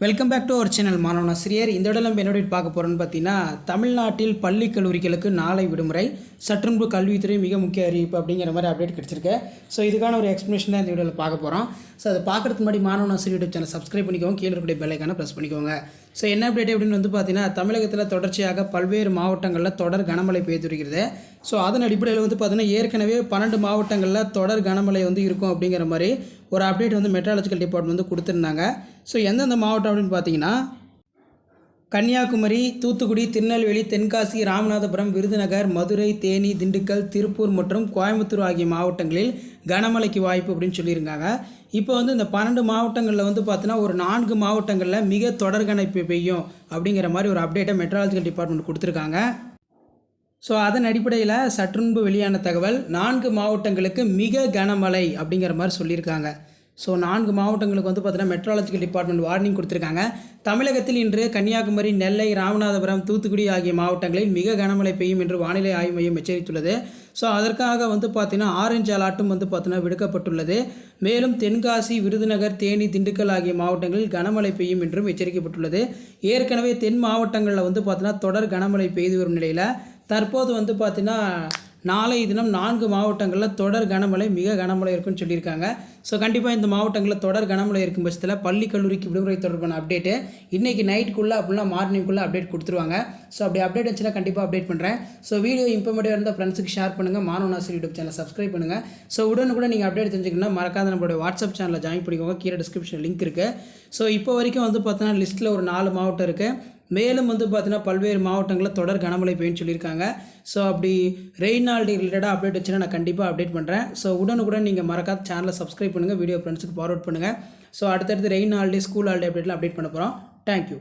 Welcome back to our channel மாணவன் ஆசிரியர். இந்த இடம் நம்ம என்னோட பார்க்க போகிறோன்னு பார்த்தீங்கன்னா, தமிழ்நாட்டில் பள்ளி கல்லூரிகளுக்கு நாளை விடுமுறை, சற்றுமுன்பு கல்வித்துறை மிக முக்கிய அறிவிப்பு அப்படிங்கிற மாதிரி அப்டேட் கிடச்சிருக்கு. ஸோ இதுக்கான ஒரு எக்ஸ்ப்ளனேஷன் தான் இந்த வீடியோவில் பார்க்க போகிறோம். ஸோ அதை பார்க்குறதுக்கு முன்னாடி மாணவன் ஆசிரியர் யூடியூப் சேனல் சப்ஸ்கிரைப் பண்ணிக்கோங்க, கீழே இருக்கக்கூடிய பெல் ஐக்கானை ப்ரெஸ் பண்ணிக்கோங்க. ஸோ என்ன அப்டேட் அப்படின்னு வந்து பார்த்தீங்கன்னா, தமிழகத்தில் தொடர்ச்சியாக பல்வேறு மாவட்டங்களில் தொடர் கனமழை பெய்து வருகிறது. ஸோ அதன் அடிப்படையில் வந்து பார்த்தீங்கன்னா, ஏற்கனவே 12 மாவட்டங்களில் தொடர் கனமழை வந்து இருக்கும் அப்படிங்கிற மாதிரி ஒரு அப்டேட் வந்து மெட்ராலஜிக்கல் டிபார்ட்மெண்ட் வந்து கொடுத்துருந்தாங்க. ஸோ எந்தெந்த மாவட்டம் அப்படின்னு பார்த்தீங்கன்னா, கன்னியாகுமரி, தூத்துக்குடி, திருநெல்வேலி, தென்காசி, ராமநாதபுரம், விருதுநகர், மதுரை, தேனி, திண்டுக்கல், திருப்பூர் மற்றும் கோயம்புத்தூர் ஆகிய மாவட்டங்களில் கனமழைக்கு வாய்ப்பு அப்படின்னு சொல்லியிருக்காங்க. இப்போ வந்து இந்த 12 மாவட்டங்களில் வந்து பார்த்தீங்கன்னா, ஒரு 4 மாவட்டங்களில் மிக தொடர் கனமழை பெய்யும் அப்படிங்கிற மாதிரி ஒரு அப்டேட்டை மெட்ராலஜிக்கல் டிபார்ட்மெண்ட் கொடுத்துருக்காங்க. ஸோ அதன் அடிப்படையில் சற்றுமுன்பு வெளியான தகவல் 4 மாவட்டங்களுக்கு மிக கனமழை அப்படிங்கிற மாதிரி சொல்லியிருக்காங்க. ஸோ 4 மாவட்டங்களுக்கு வந்து பார்த்தீங்கன்னா மெட்ராலஜிக்கல் டிபார்ட்மெண்ட் வார்னிங் கொடுத்துருக்காங்க. தமிழகத்தில் இன்று கன்னியாகுமரி, நெல்லை, ராமநாதபுரம், தூத்துக்குடி ஆகிய மாவட்டங்களில் மிக கனமழை பெய்யும் என்று வானிலை ஆய்வு மையம் எச்சரித்துள்ளது. ஸோ அதற்காக வந்து பார்த்தீங்கன்னா ஆரஞ்சு அலர்ட்டும் வந்து பார்த்தீங்கன்னா விடுக்கப்பட்டுள்ளது. மேலும் தென்காசி, விருதுநகர், தேனி, திண்டுக்கல் ஆகிய மாவட்டங்களில் கனமழை பெய்யும் என்றும் எச்சரிக்கப்பட்டுள்ளது. ஏற்கனவே தென் மாவட்டங்களில் வந்து பார்த்தீங்கன்னா தொடர் கனமழை பெய்து வரும் நிலையில் தற்போது வந்து பார்த்தீங்கன்னா நாளைய தினம் 4 மாவட்டங்களில் தொடர் கனமழை, மிக கனமழை இருக்குன்னு சொல்லியிருக்காங்க. ஸோ கண்டிப்பாக இந்த மாவட்டங்களில் தொடர் கனமழை இருக்கும் பட்சத்தில் பள்ளி கல்லூரிக்கு விடுமுறை தொடர்பான அப்டேட்டு இன்றைக்கி நைட்டுக்குள்ளே அப்படின்னா மார்னிங்குள்ளே அப்டேட் கொடுத்துருவாங்க. ஸோ அப்படி அப்டேட் வந்துச்சுன்னா கண்டிப்பாக அப்டேட் பண்ணுறேன். ஸோ வீடியோ இன்ஃபர்மேட்டிவாக இருந்தால் ஃப்ரெண்ட்ஸுக்கு ஷேர் பண்ணுங்கள், மாணவன் ஆசிரியர் யூடியூப் சேனல் சப்ஸ்கிரைப் பண்ணுங்கள். ஸோ உடனுக்குள்ள நீங்கள் அப்டேட் தெரிஞ்சுக்கணும்னா மறக்காத நம்மளுடைய வாட்ஸ்அப் சேனலில் ஜாயின் பண்ணிக்கோங்க, கீழே டிஸ்கிரிப்ஷன் லிங்க் இருக்குது. ஸோ இப்போ வரைக்கும் வந்து பார்த்தீங்கன்னா லிஸ்ட்டில் ஒரு 4 மாவட்டம் இருக்குது. மேலும் வந்து பார்த்தீங்கன்னா பல்வேறு மாவட்டங்களில் தொடர் கனமழை பெய்யும்னு சொல்லியிருக்காங்க. ஸோ அப்படி ரெயின் ஹாலிடே ரிலேட்டடாக அப்டேட் வச்சுன்னா நான் கண்டிப்பாக அப்டேட் பண்ணுறேன். ஸோ உடனுக்குடன் நீங்கள் மறக்காத சேனலை சப்ஸ்கிரைப் பண்ணுங்கள், வீடியோ ஃப்ரெண்ட்ஸுக்கு ஃபார்வர்ட் பண்ணுங்கள். ஸோ அடுத்தடுத்து ரெயின் ஹாலிடே, ஸ்கூல் ஹாலிடே அப்டேட்லாம் அப்டேட் பண்ண போகிறோம். தேங்க்யூ.